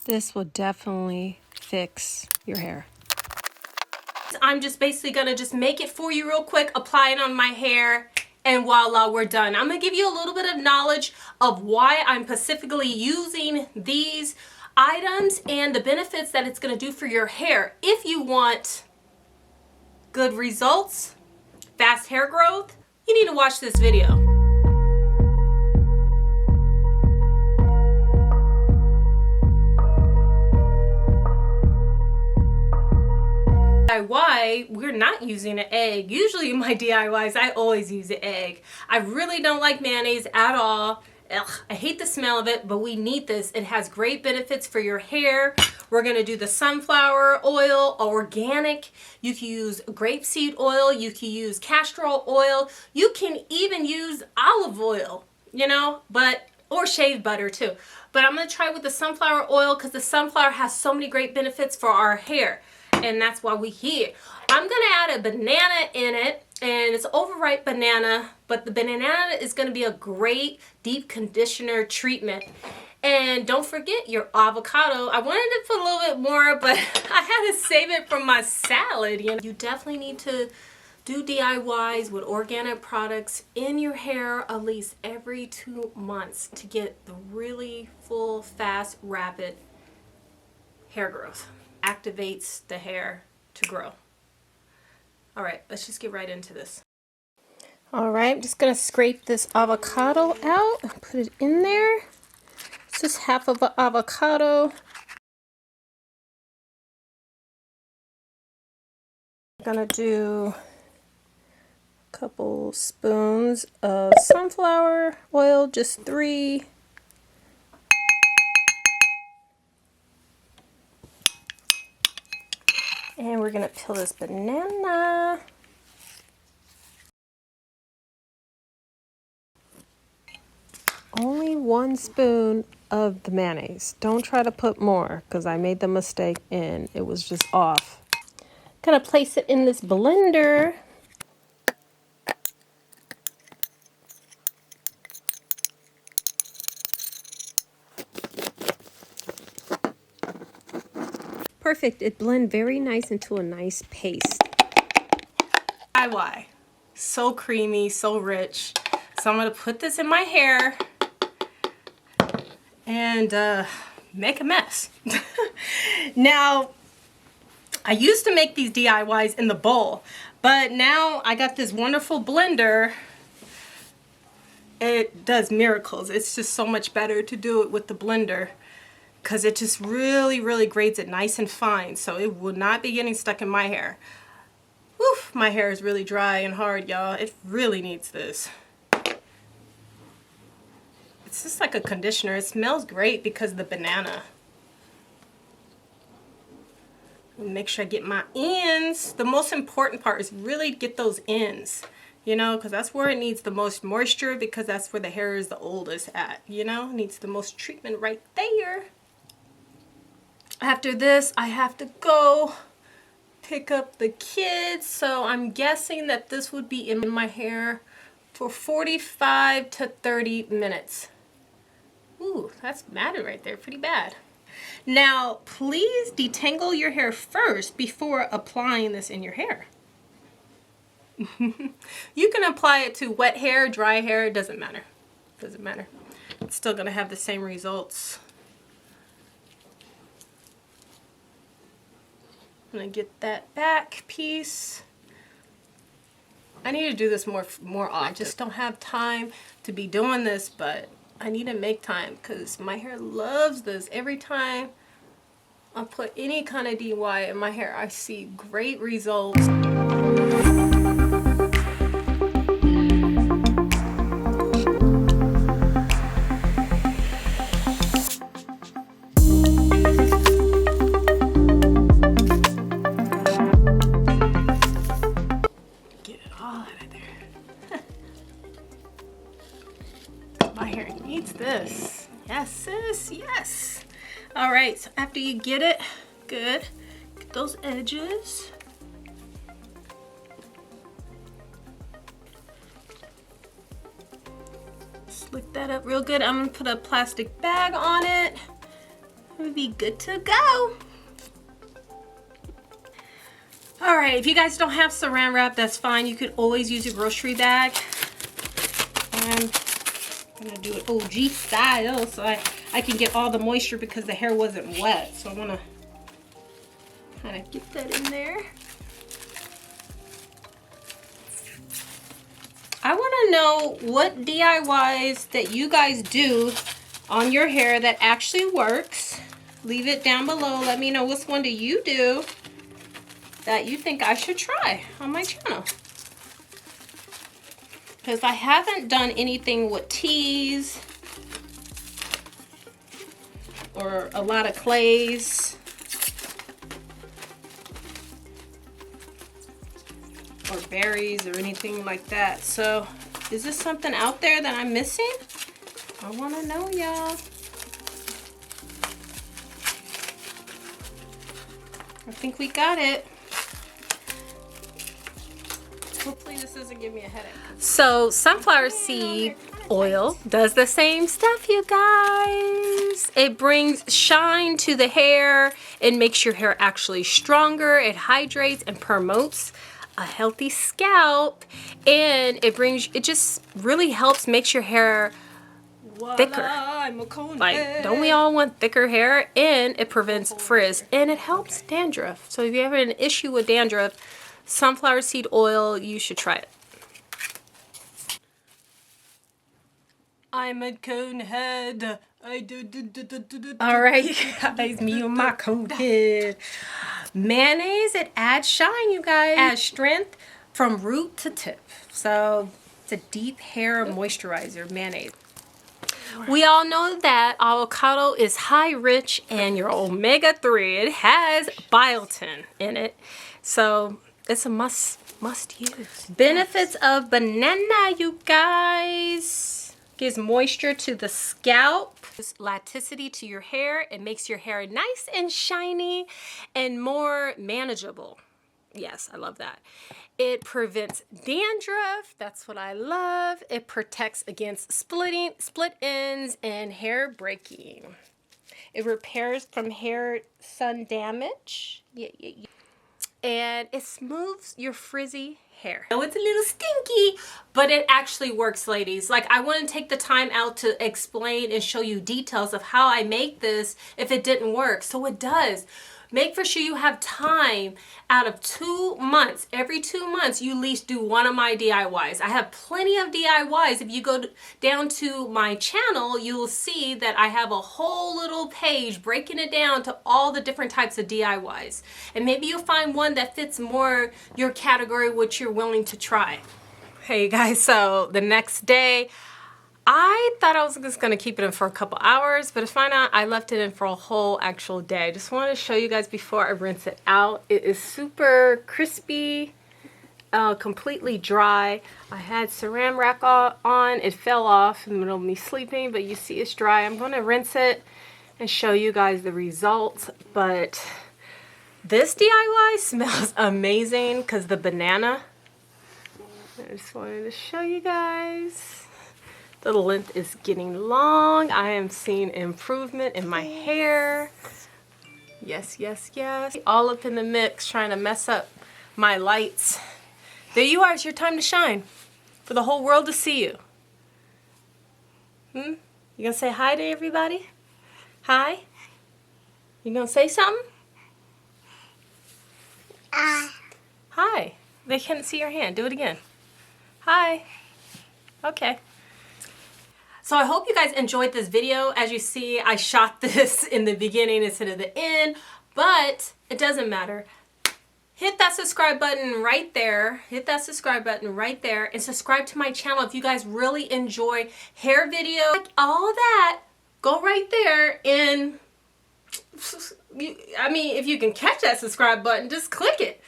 This will definitely fix your hair. I'm just basically gonna just make it for you real quick, apply it on my hair, and voila, we're done. I'm gonna give you a little bit of knowledge of why I'm specifically using these items and the benefits that it's gonna do for your hair. If you want good results, fast hair growth, you need to watch this video. DIY, we're not using an egg. Usually in my DIYs, I always use an egg. I really don't like mayonnaise at all. Ugh, I hate the smell of it, but we need this. It has great benefits for your hair. We're gonna do the sunflower oil, organic. You can use grapeseed oil. You can use castor oil. You can even use olive oil, you know, or shave butter too. But I'm gonna try with the sunflower oil because the sunflower has so many great benefits for our hair. And that's why we're here. I'm gonna add a banana in it, and it's overripe banana, but the banana is gonna be a great deep conditioner treatment. And don't forget your avocado. I wanted to put a little bit more, but I had to save it from my salad. You definitely need to do DIYs with organic products in your hair at least every 2 months to get the really full, fast, rapid hair growth. Activates the hair to grow. All right, let's just get right into this. All right, I'm just gonna scrape this avocado out and put it in there. It's just half of an avocado. I'm gonna do a couple spoons of sunflower oil, just 3. And we're gonna peel this banana. Only 1 spoon of the mayonnaise. Don't try to put more because I made the mistake and it was just off. Gonna place it in this blender. Perfect, it blends very nice into a nice paste. DIY, so creamy, so rich. So I'm gonna put this in my hair and make a mess. Now, I used to make these DIYs in the bowl, but now I got this wonderful blender. It does miracles. It's just so much better to do it with the blender because it just really, really grades it nice and fine, so it will not be getting stuck in my hair. Woof, my hair is really dry and hard, y'all. It really needs this. It's just like a conditioner. It smells great because of the banana. Make sure I get my ends. The most important part is really get those ends, you know, because that's where it needs the most moisture, because that's where the hair is the oldest at, you know, it needs the most treatment right there. After this, I have to go pick up the kids, so I'm guessing that this would be in my hair for 45 to 30 minutes. Ooh, that's matted right there, pretty bad. Now, please detangle your hair first before applying this in your hair. You can apply it to wet hair, dry hair, it doesn't matter. Doesn't matter. It's still gonna have the same results. I'm gonna get that back piece. I need to do this more often. I just don't have time to be doing this, but I need to make time because my hair loves this. Every time I put any kind of DIY in my hair, I see great results. Get it all out of there. My hair needs this. Yes, sis, yes. All right, so after you get it, good, get those edges. Slick that up real good. I'm gonna put a plastic bag on it. We'll be good to go. All right, if you guys don't have saran wrap, that's fine. You could always use a grocery bag. I'm gonna do it OG style so I can get all the moisture because the hair wasn't wet. So I wanna kind of get that in there. I wanna know what DIYs that you guys do on your hair that actually works. Leave it down below. Let me know which one do you do that you think I should try on my channel. Because I haven't done anything with teas or a lot of clays or berries or anything like that. So is this something out there that I'm missing? I want to know, y'all. I think we got it. Hopefully this doesn't give me a headache. So sunflower seed oil does the same stuff, you guys. It brings shine to the hair. It makes your hair actually stronger. It hydrates and promotes a healthy scalp. And it just really helps, makes your hair thicker. Like, don't we all want thicker hair? And it prevents frizz and it helps dandruff. So if you have an issue with dandruff, sunflower seed oil, you should try it. I'm a cone head. All right, you guys, me and my cone head. Mayonnaise, it adds shine, you guys. Adds strength from root to tip. So it's a deep hair moisturizer, mayonnaise. We all know that avocado is high rich in your omega-3. It has biotin in it. So it's a must use. Benefits of banana, you guys. Gives moisture to the scalp. Elasticity to your hair. It makes your hair nice and shiny and more manageable. Yes, I love that. It prevents dandruff. That's what I love. It protects against split ends and hair breaking. It repairs from hair sun damage. Yeah. And it smooths your frizzy hair. I know it's a little stinky, but it actually works, ladies. Like, I wouldn't take the time out to explain and show you details of how I make this if it didn't work. So it does. Make for sure you have time out of 2 months. Every 2 months, you at least do one of my DIYs. I have plenty of DIYs. If you go down to my channel, you'll see that I have a whole little page breaking it down to all the different types of DIYs. And maybe you'll find one that fits more your category, which you're willing to try. Hey guys, so the next day, I thought I was just going to keep it in for a couple hours, but to find out, I left it in for a whole actual day. I just wanted to show you guys before I rinse it out. It is super crispy, completely dry. I had saran wrap on. It fell off in the middle of me sleeping, but you see it's dry. I'm going to rinse it and show you guys the results, but this DIY smells amazing because the banana. I just wanted to show you guys. The length is getting long. I am seeing improvement in my hair. Yes, yes, yes. All up in the mix, trying to mess up my lights. There you are. It's your time to shine. For the whole world to see you. You gonna say hi to everybody? Hi? You gonna say something? Hi. They can't see your hand. Do it again. Hi. Okay. So I hope you guys enjoyed this video. As you see, I shot this in the beginning instead of the end, but it doesn't matter. Hit that subscribe button right there. Hit that subscribe button right there and subscribe to my channel if you guys really enjoy hair videos. Like all that, go right there and, I mean, if you can catch that subscribe button, just click it.